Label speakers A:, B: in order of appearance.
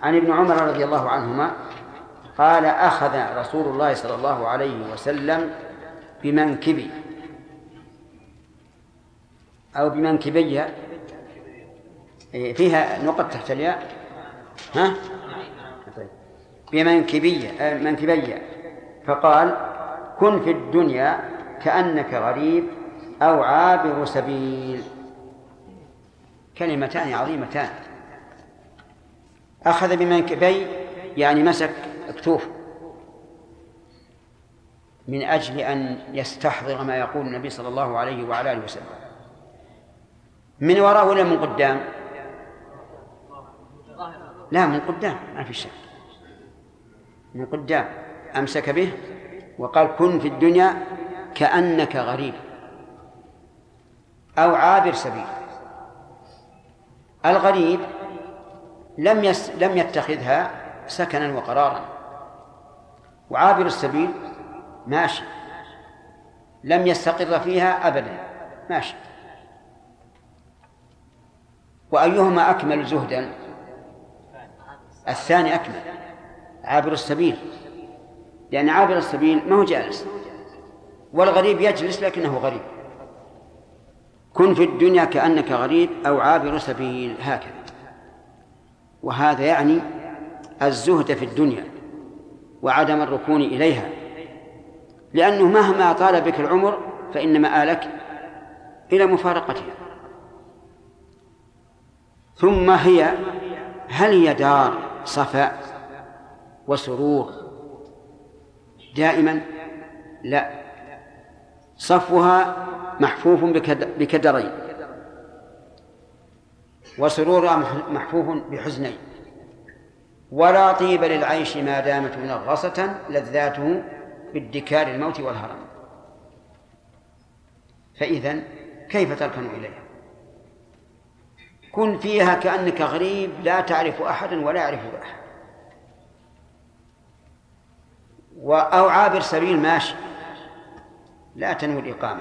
A: عن ابن عمر رضي الله عنهما قال أخذ رسول الله صلى الله عليه وسلم بمنكبي أو بمنكبي، فيها نقطة تحت الياء، ها؟ طيب. منكبي فقال كن في الدنيا كأنك غريب أو عابر سبيل. كلمتان عظيمتان. أخذ بمنكبي يعني مسك اكتوفه من أجل أن يستحضر ما يقول النبي صلى الله عليه وعلى آله وسلم. من وراء ولا من قدام؟ لا، من قدام، ما في شك، من قدام. أمسك به وقال كن في الدنيا كأنك غريب أو عابر سبيل. الغريب لم يتخذها سكنا وقرارا، وعابر السبيل ماشي لم يستقر فيها أبدا، ماشي. وأيهما أكمل زهدا؟ الثاني أكمل، عابر السبيل، لأن عابر السبيل ما هو جالس، والغريب يجلس لكنه غريب. كن في الدنيا كأنك غريب أو عابر سبيل، هكذا. وهذا يعني الزهد في الدنيا وعدم الركون إليها، لأنه مهما طال بك العمر فإن مآلك إلى مفارقتها. ثم هل هي دار صفاء وسرور دائما؟ لا، صفوها محفوف بكدرين، وسرورها محفوف بحزنين. ولا طيب للعيش ما دامت منغصة لذاته بادكار الموت والهرم. فإذن كيف تركن إليها؟ كن فيها كأنك غريب لا تعرف أحدا ولا يعرفك أحد، أو عابر سبيل ماشي لا تنوي الإقامة.